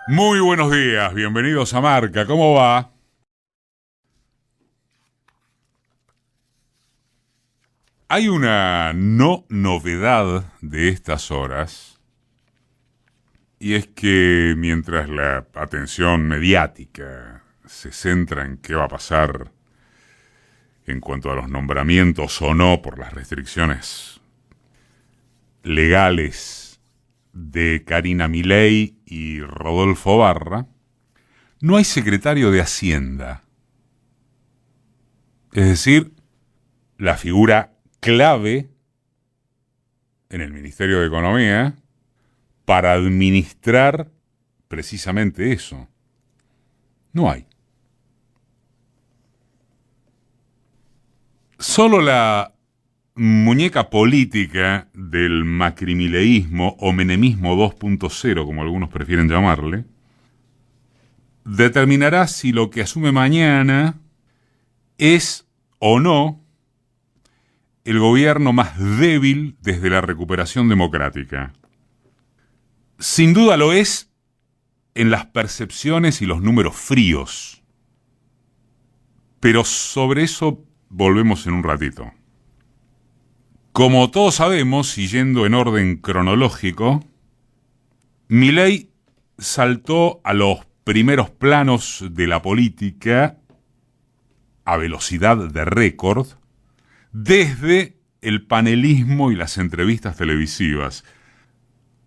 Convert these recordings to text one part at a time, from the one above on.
Muy buenos días, bienvenidos a Marca, ¿cómo va? Hay una no novedad de estas horas, y es que mientras la atención mediática se centra en qué va a pasar en cuanto a los nombramientos o no por las restricciones legales de Karina Milei y Rodolfo Barra, no hay secretario de Hacienda. Es decir, la figura clave en el Ministerio de Economía para administrar precisamente eso. No hay. Solo la muñeca política del macrimileísmo o menemismo 2.0, como algunos prefieren llamarle, determinará si lo que asume mañana es o no el gobierno más débil desde la recuperación democrática. Sin duda lo es en las percepciones y los números fríos. Pero sobre eso volvemos en un ratito. Como todos sabemos, y yendo en orden cronológico, Milei saltó a los primeros planos de la política a velocidad de récord desde el panelismo y las entrevistas televisivas,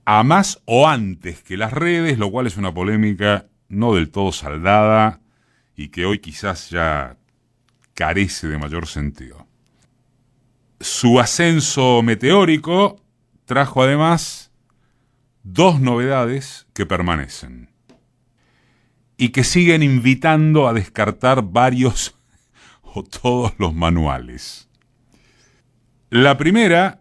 a más o antes que las redes, lo cual es una polémica no del todo saldada y que hoy quizás ya carece de mayor sentido. Su ascenso meteórico trajo además dos novedades que permanecen y que siguen invitando a descartar varios o todos los manuales. La primera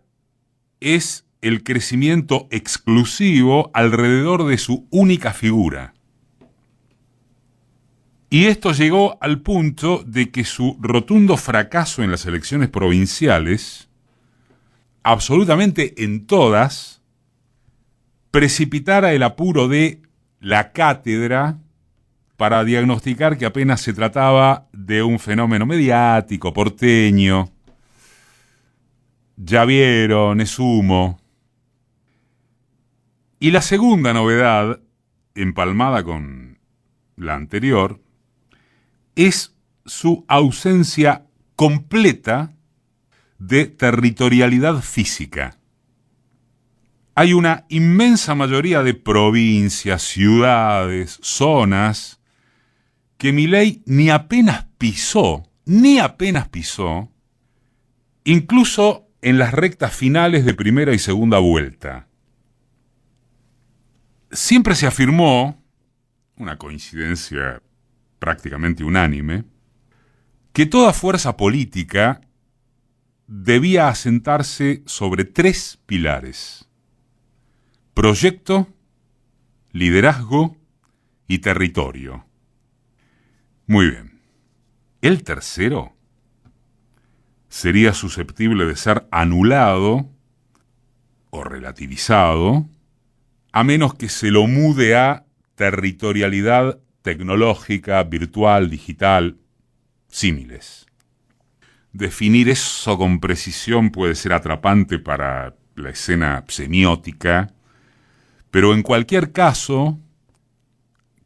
es el crecimiento exclusivo alrededor de su única figura. Y esto llegó al punto de que su rotundo fracaso en las elecciones provinciales, absolutamente en todas, precipitara el apuro de la cátedra para diagnosticar que apenas se trataba de un fenómeno mediático, porteño. Ya vieron, es humo. Y la segunda novedad, empalmada con la anterior, es su ausencia completa de territorialidad física. Hay una inmensa mayoría de provincias, ciudades, zonas que Milei ni apenas pisó, incluso en las rectas finales de primera y segunda vuelta. Siempre se afirmó, una coincidencia prácticamente unánime, que toda fuerza política debía asentarse sobre tres pilares: proyecto, liderazgo y territorio. Muy bien. El tercero sería susceptible de ser anulado o relativizado a menos que se lo mude a territorialidad tecnológica, virtual, digital, símiles. Definir eso con precisión puede ser atrapante para la escena semiótica, pero en cualquier caso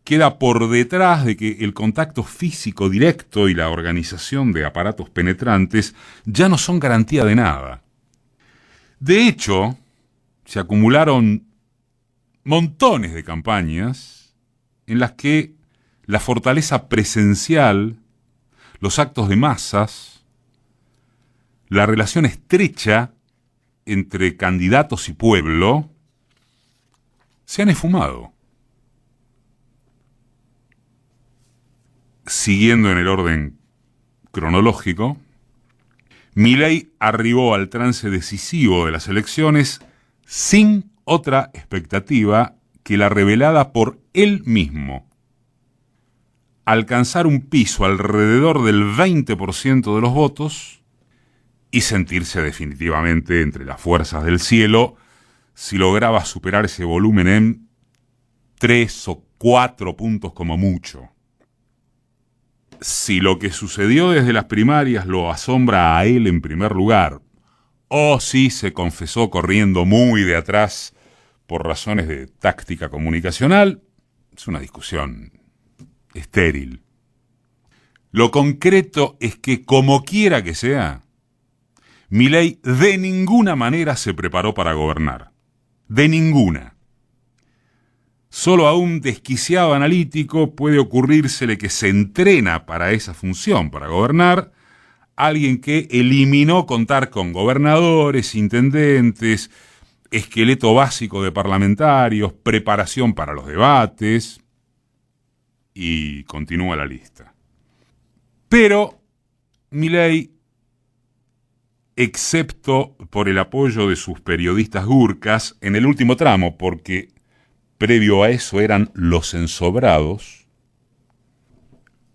queda por detrás de que el contacto físico directo y la organización de aparatos penetrantes ya no son garantía de nada. De hecho, se acumularon montones de campañas en las que la fortaleza presencial, los actos de masas, la relación estrecha entre candidatos y pueblo se han esfumado. Siguiendo en el orden cronológico, Milei arribó al trance decisivo de las elecciones sin otra expectativa que la revelada por él mismo: alcanzar un piso alrededor del 20% de los votos y sentirse definitivamente entre las fuerzas del cielo si lograba superar ese volumen en 3 o 4 puntos como mucho. Si lo que sucedió desde las primarias lo asombra a él en primer lugar, o si se confesó corriendo muy de atrás por razones de táctica comunicacional, es una discusión estéril. Lo concreto es que, como quiera que sea, Milei de ninguna manera se preparó para gobernar. De ninguna. Solo a un desquiciado analítico puede ocurrírsele que se entrena para esa función, para gobernar, alguien que eliminó contar con gobernadores, intendentes, esqueleto básico de parlamentarios, preparación para los debates, y continúa la lista. Pero Milei, excepto por el apoyo de sus periodistas gurkas en el último tramo, porque previo a eso eran los ensobrados,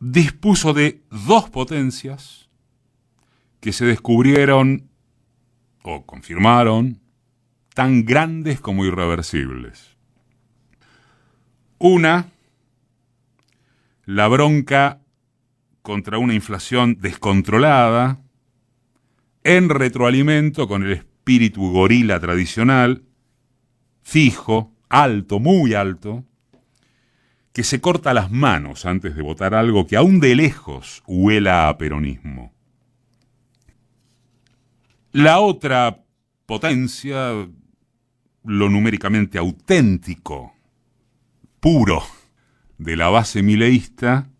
dispuso de 2 potencias que se descubrieron o confirmaron tan grandes como irreversibles. Una, la bronca contra una inflación descontrolada, en retroalimento con el espíritu gorila tradicional, fijo, alto, muy alto, que se corta las manos antes de votar algo que aún de lejos huela a peronismo. La otra potencia, lo numéricamente auténtico, puro, de la base mileísta,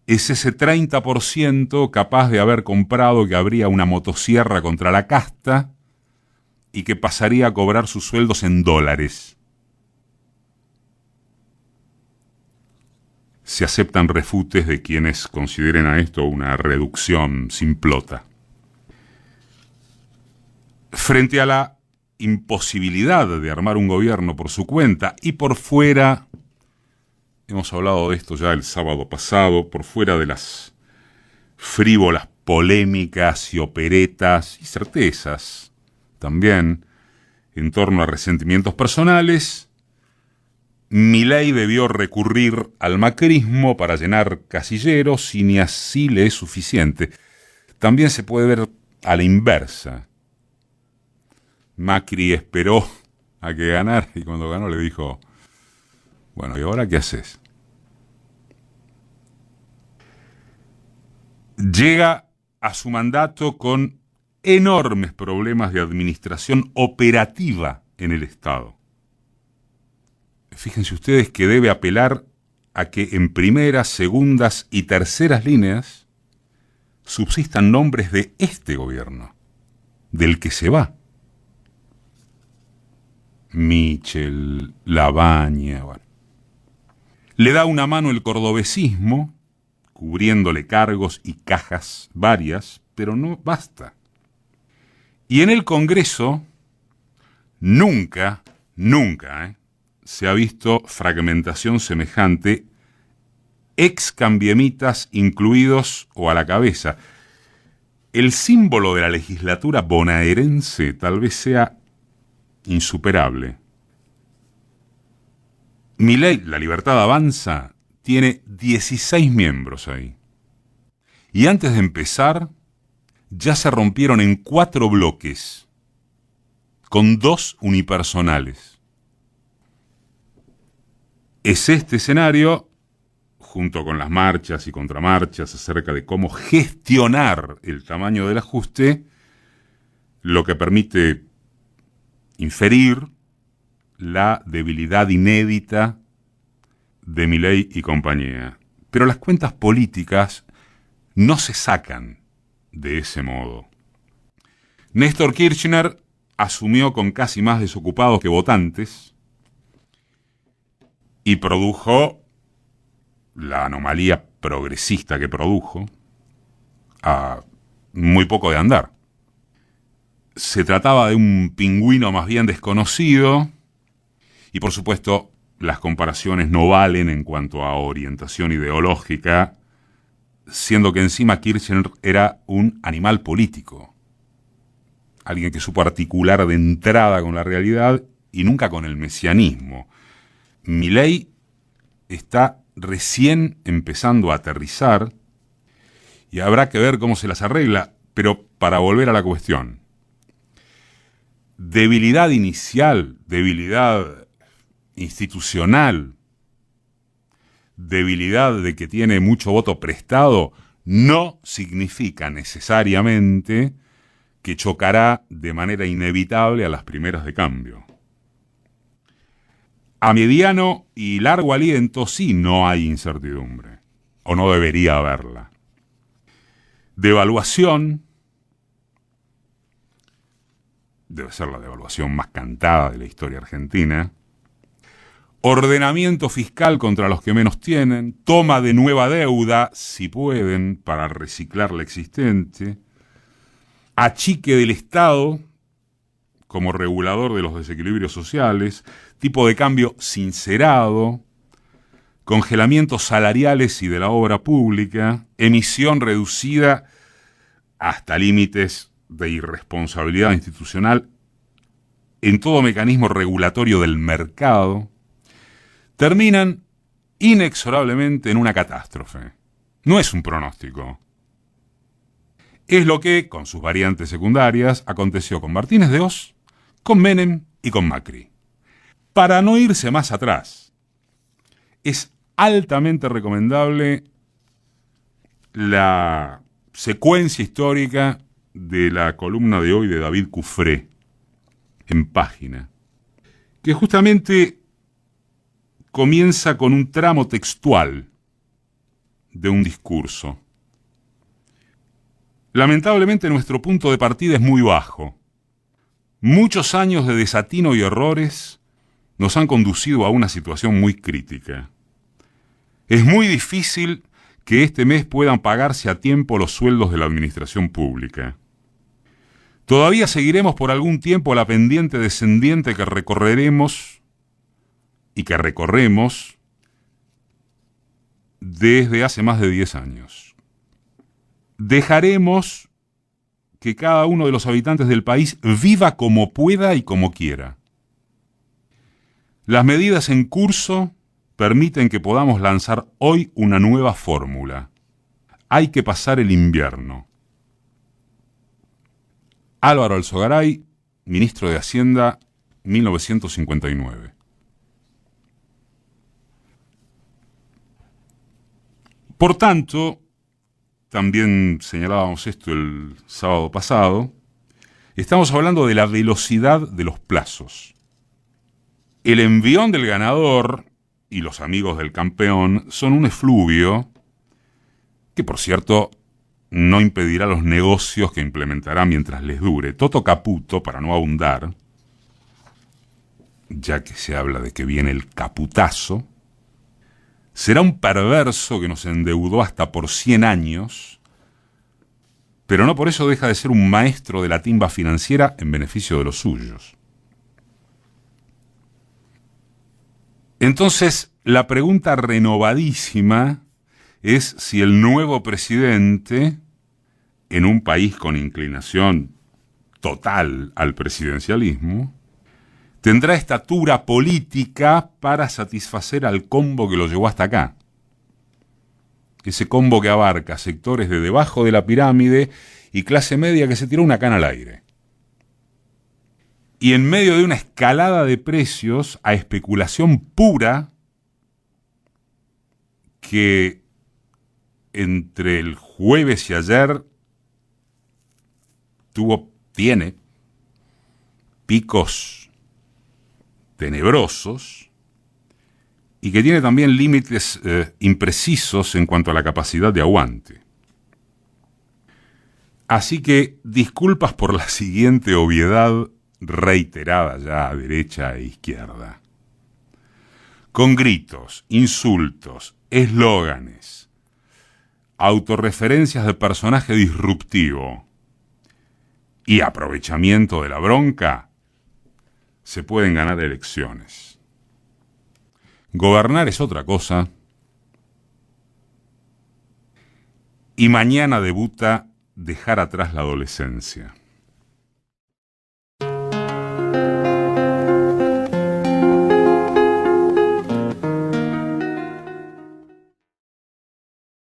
es ese 30% capaz de haber comprado que habría una motosierra contra la casta y que pasaría a cobrar sus sueldos en dólares. Se aceptan refutes de quienes consideren a esto una reducción simplota. Frente a la imposibilidad de armar un gobierno por su cuenta y por fuera, hemos hablado de esto ya el sábado pasado, por fuera de las frívolas polémicas y operetas y certezas también en torno a resentimientos personales, Milei debió recurrir al macrismo para llenar casilleros y ni así le es suficiente. También se puede ver a la inversa. Macri esperó a que ganara y cuando ganó le dijo: bueno, ¿y ahora qué haces? Llega a su mandato con enormes problemas de administración operativa en el Estado. Fíjense ustedes que debe apelar a que en primeras, segundas y terceras líneas subsistan nombres de este gobierno, del que se va. Michel, Labaña, bueno. Le da una mano el cordobesismo, cubriéndole cargos y cajas varias, pero no basta. Y en el Congreso, nunca, se ha visto fragmentación semejante, ex cambiemitas incluidos o a la cabeza. El símbolo de la legislatura bonaerense tal vez sea insuperable. Milei, La Libertad Avanza, tiene 16 miembros ahí. Y antes de empezar, ya se rompieron en 4 bloques, con 2 unipersonales. Es este escenario, junto con las marchas y contramarchas acerca de cómo gestionar el tamaño del ajuste, lo que permite inferir la debilidad inédita de Milei y compañía. Pero las cuentas políticas no se sacan de ese modo. Néstor Kirchner asumió con casi más desocupados que votantes y produjo la anomalía progresista que produjo a muy poco de andar. Se trataba de un pingüino más bien desconocido y por supuesto las comparaciones no valen en cuanto a orientación ideológica, siendo que encima Kirchner era un animal político, alguien que supo articular de entrada con la realidad y nunca con el mesianismo. Milei está recién empezando a aterrizar y habrá que ver cómo se las arregla, pero para volver a la cuestión. Debilidad inicial, debilidad institucional, debilidad de que tiene mucho voto prestado, no significa necesariamente que chocará de manera inevitable a las primeras de cambio. A mediano y largo aliento sí no hay incertidumbre, o no debería haberla. Devaluación, debe ser la devaluación más cantada de la historia argentina. Ordenamiento fiscal contra los que menos tienen, toma de nueva deuda, si pueden, para reciclar la existente, achique del Estado como regulador de los desequilibrios sociales, tipo de cambio sincerado, congelamientos salariales y de la obra pública, emisión reducida hasta límites de irresponsabilidad institucional en todo mecanismo regulatorio del mercado, terminan inexorablemente en una catástrofe. No es un pronóstico. Es lo que, con sus variantes secundarias, aconteció con Martínez de Oz, con Menem y con Macri. Para no irse más atrás, es altamente recomendable la secuencia histórica de la columna de hoy de David Cufré, en Página, que justamente comienza con un tramo textual de un discurso. Lamentablemente nuestro punto de partida es muy bajo. Muchos años de desatino y errores nos han conducido a una situación muy crítica. Es muy difícil que este mes puedan pagarse a tiempo los sueldos de la administración pública. Todavía seguiremos por algún tiempo la pendiente descendiente que recorreremos y que recorremos desde hace más de 10 años. Dejaremos que cada uno de los habitantes del país viva como pueda y como quiera. Las medidas en curso permiten que podamos lanzar hoy una nueva fórmula. Hay que pasar el invierno. Álvaro Alzogaray, ministro de Hacienda, 1959. Por tanto, también señalábamos esto el sábado pasado, estamos hablando de la velocidad de los plazos. El envión del ganador y los amigos del campeón son un efluvio que, por cierto, no impedirá los negocios que implementará mientras les dure. Toto Caputo, para no abundar, ya que se habla de que viene el caputazo, será un perverso que nos endeudó hasta por 100 años, pero no por eso deja de ser un maestro de la timba financiera en beneficio de los suyos. Entonces, la pregunta renovadísima es si el nuevo presidente, en un país con inclinación total al presidencialismo, tendrá estatura política para satisfacer al combo que lo llevó hasta acá. Ese combo que abarca sectores de debajo de la pirámide y clase media que se tiró una cana al aire. Y en medio de una escalada de precios a especulación pura que entre el jueves y ayer tiene picos tenebrosos y que tiene también límites imprecisos en cuanto a la capacidad de aguante. Así que disculpas por la siguiente obviedad reiterada ya a derecha e izquierda. Con gritos, insultos, eslóganes, autorreferencias de personaje disruptivo y aprovechamiento de la bronca, se pueden ganar elecciones. Gobernar es otra cosa. Y mañana debuta dejar atrás la adolescencia.